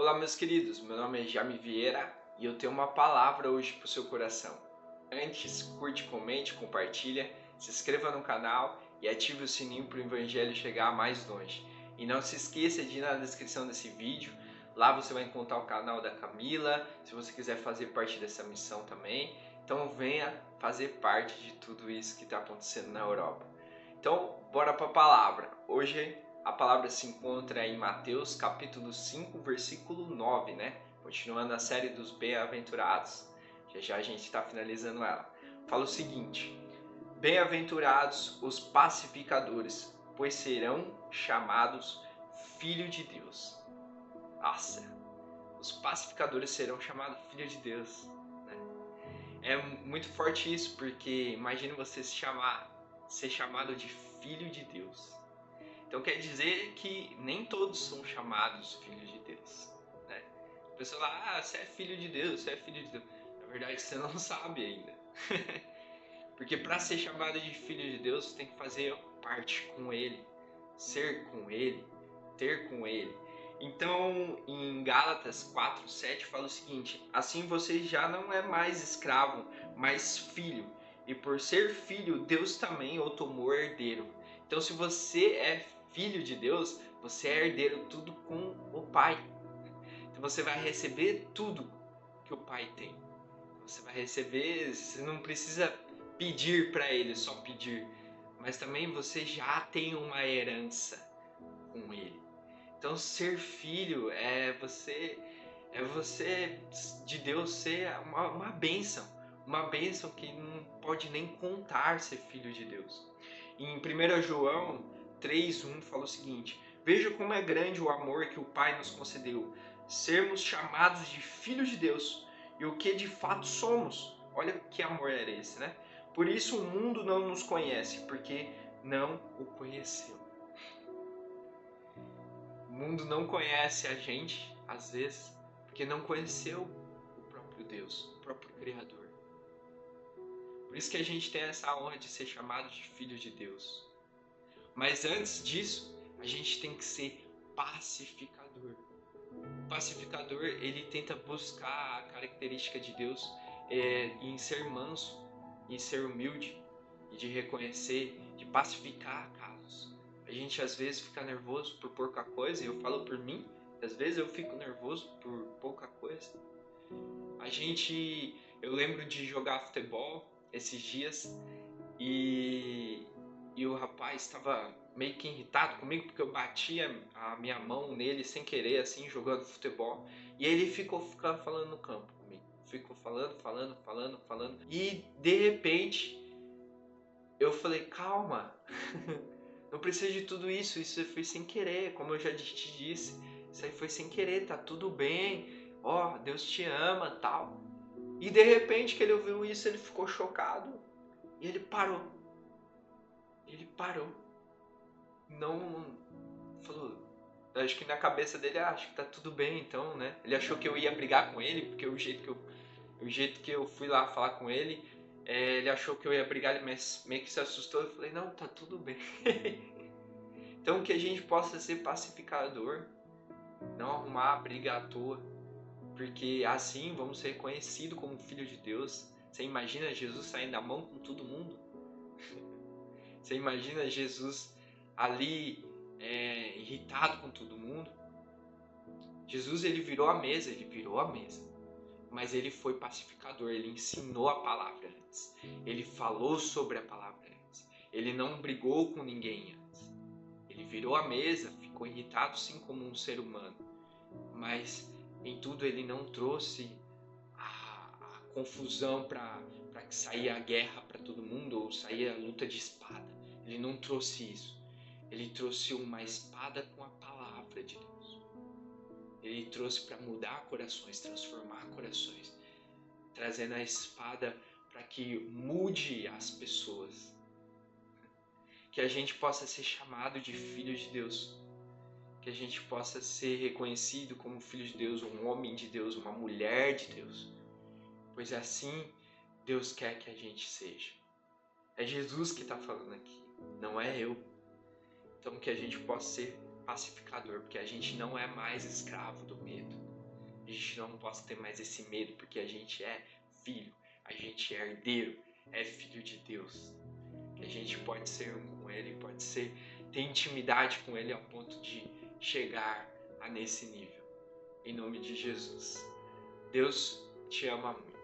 Olá, meus queridos, meu nome é Jaime Vieira e eu tenho uma palavra hoje para o seu coração. Antes, curte, comente, compartilha, se inscreva no canal e ative o sininho para o Evangelho chegar mais longe. E não se esqueça de ir na descrição desse vídeo, lá você vai encontrar o canal da Camila, se você quiser fazer parte dessa missão também. Então venha fazer parte de tudo isso que está acontecendo na Europa. Então, bora para a palavra. Hoje a palavra se encontra em Mateus capítulo 5, versículo 9, né? Continuando a série dos bem-aventurados. Já a gente está finalizando ela. Fala o seguinte: bem-aventurados os pacificadores, pois serão chamados filhos de Deus. Nossa, os pacificadores serão chamados filhos de Deus, né? É muito forte isso, porque imagine você ser chamado de filho de Deus. Então quer dizer que nem todos são chamados filhos de Deus, né? A pessoa fala, você é filho de Deus, você é filho de Deus. Na verdade você não sabe ainda. Porque para ser chamado de filho de Deus, você tem que fazer parte com Ele, ser com Ele, ter com Ele. Então, em Gálatas 4:7 fala o seguinte: assim você já não é mais escravo, mas filho. E por ser filho, Deus também o tomou herdeiro. Então, se você é filho de Deus, você é herdeiro tudo com o Pai. Então, você vai receber tudo que o Pai tem. Você vai receber, você não precisa pedir para Ele, só pedir. Mas também você já tem uma herança com Ele. Então, ser filho é você de Deus ser uma bênção que não pode nem contar ser filho de Deus. Em 1 João 3:1 fala o seguinte: veja como é grande o amor que o Pai nos concedeu, sermos chamados de filhos de Deus, e o que de fato somos. Olha que amor era esse, né? Por isso o mundo não nos conhece, porque não o conheceu. O mundo não conhece a gente, às vezes, porque não conheceu o próprio Deus, o próprio Criador. Por isso que a gente tem essa honra de ser chamado de filho de Deus. Mas antes disso, a gente tem que ser pacificador. O pacificador, ele tenta buscar a característica de Deus em ser manso, em ser humilde, e de reconhecer, de pacificar casos. A gente às vezes fica nervoso por pouca coisa, e eu falo por mim, às vezes eu fico nervoso por pouca coisa. Eu lembro de jogar futebol esses dias e o rapaz estava meio que irritado comigo porque eu batia a minha mão nele sem querer, assim, jogando futebol. E ele ficou falando no campo comigo. Ficou falando. E de repente eu falei, calma, não precisa de tudo isso, isso foi sem querer, como eu já te disse. Isso aí foi sem querer, tá tudo bem, ó, Deus te ama, tal. E de repente que ele ouviu isso, ele ficou chocado e ele parou. Ele parou. Não falou, acho que na cabeça dele, acho que tá tudo bem então, né? Ele achou que eu ia brigar com ele, porque o jeito que eu fui lá falar com ele, ele achou que eu ia brigar, ele meio que se assustou. Eu falei, não, tá tudo bem. Então que a gente possa ser pacificador, não arrumar briga à toa, porque assim vamos ser reconhecidos como filho de Deus. Você imagina Jesus saindo da mão com todo mundo? Você imagina Jesus ali irritado com todo mundo? Jesus ele virou a mesa, mas ele foi pacificador, ele ensinou a palavra antes, ele falou sobre a palavra antes, ele não brigou com ninguém antes, ele virou a mesa, ficou irritado sim como um ser humano, mas em tudo ele não trouxe a confusão para que saia a guerra para todo mundo ou saia a luta de espada. Ele não trouxe isso. Ele trouxe uma espada com a palavra de Deus. Ele trouxe para mudar corações, transformar corações, trazendo a espada para que mude as pessoas. Que a gente possa ser chamado de filho de Deus. Que a gente possa ser reconhecido como filho de Deus, um homem de Deus, uma mulher de Deus. Pois assim Deus quer que a gente seja. É Jesus que está falando aqui, não é eu. Então que a gente possa ser pacificador, porque a gente não é mais escravo do medo. a gente não possa ter mais esse medo, porque a gente é filho, a gente é herdeiro, é filho de Deus. Que a gente pode ser um com Ele, ter intimidade com Ele ao ponto de chegar a nesse nível. Em nome de Jesus. Deus te ama muito.